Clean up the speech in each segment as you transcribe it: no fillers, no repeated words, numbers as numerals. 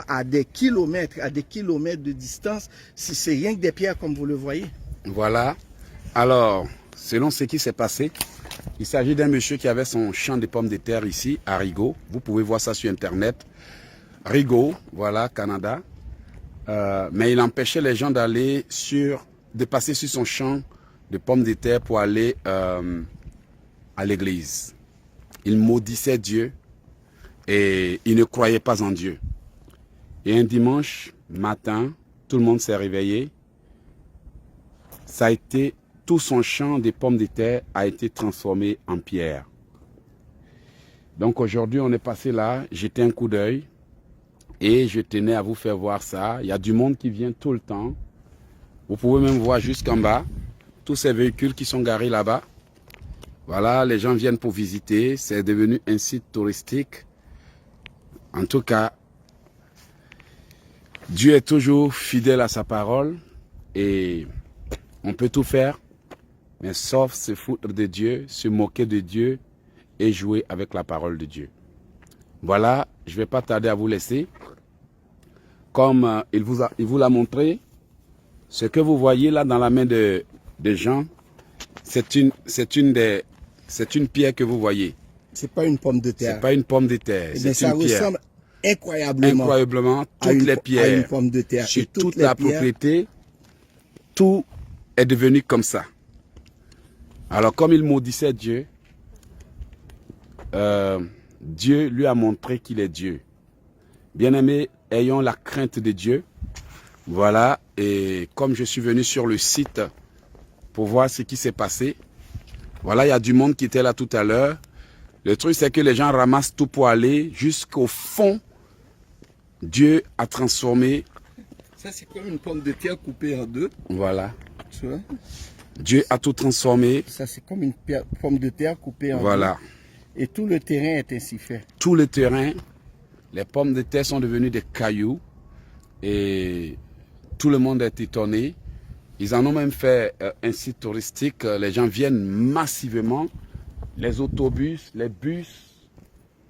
À des kilomètres de distance, si c'est rien que des pierres comme vous le voyez. Voilà. Alors, selon ce qui s'est passé, il s'agit d'un monsieur qui avait son champ de pommes de terre ici, à Rigaud. Vous pouvez voir ça sur Internet. Rigaud, voilà, Canada. Mais il empêchait les gens de passer sur son champ de pommes de terre pour aller à l'église. Il maudissait Dieu et il ne croyait pas en Dieu. Et un dimanche matin, tout le monde s'est réveillé. Ça a été, tout son champ de pommes de terre a été transformé en pierre. Donc aujourd'hui, on est passé là, jeté un coup d'œil et je tenais à vous faire voir ça. Il y a du monde qui vient tout le temps. Vous pouvez même voir jusqu'en bas, tous ces véhicules qui sont garés là-bas. Voilà, les gens viennent pour visiter. C'est devenu un site touristique. En tout cas, Dieu est toujours fidèle à sa parole et on peut tout faire, mais sauf se foutre de Dieu, se moquer de Dieu et jouer avec la parole de Dieu. Voilà, je ne vais pas tarder à vous laisser. Comme il vous l'a montré, ce que vous voyez là dans la main de Jean, c'est une pierre que vous voyez. C'est pas une pomme de terre. C'est pas une pomme de terre, c'est ça une pierre. ressemble incroyablement toutes les pierres, à une pomme de terre. sur toute la propriété, tout est devenu comme ça. Alors comme il maudissait Dieu, Dieu lui a montré qu'il est Dieu. Bien-aimés, ayons la crainte de Dieu. Voilà, et comme je suis venu sur le site pour voir ce qui s'est passé, voilà, il y a du monde qui était là tout à l'heure. Le truc, c'est que les gens ramassent tout pour aller jusqu'au fond. Dieu a transformé. Ça, c'est comme une pomme de terre coupée en deux. Voilà. Tu vois? Dieu a tout transformé. Ça, c'est comme une pomme de terre coupée en deux. Voilà. Et tout le terrain est ainsi fait. Tout le terrain, les pommes de terre sont devenues des cailloux. Et tout le monde est étonné. Ils en ont même fait un site touristique. Les gens viennent massivement. Les autobus, les bus,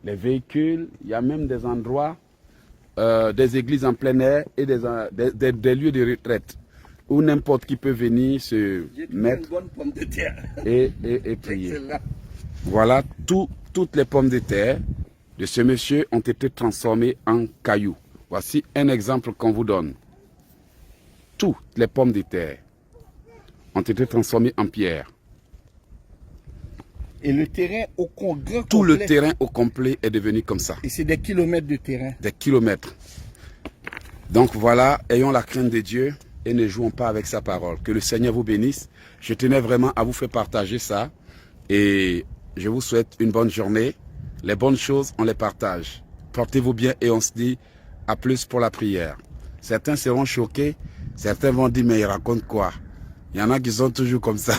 les véhicules. Il y a même des endroits, des églises en plein air et des lieux de retraite où n'importe qui peut venir se mettre une bonne pomme de terre. et prier. Excellent. Voilà, toutes les pommes de terre de ce monsieur ont été transformées en cailloux. Voici un exemple qu'on vous donne. Toutes les pommes de terre ont été transformées en pierre. Et le terrain au complet. Tout le terrain au complet est devenu comme ça. Et c'est des kilomètres de terrain. Des kilomètres. Donc voilà, ayons la crainte de Dieu et ne jouons pas avec sa parole. Que le Seigneur vous bénisse. Je tenais vraiment à vous faire partager ça. Et je vous souhaite une bonne journée. Les bonnes choses, on les partage. Portez-vous bien et on se dit à plus pour la prière. Certains seront choqués. Certains vont dire, mais il raconte quoi? Il y en a qui sont toujours comme ça.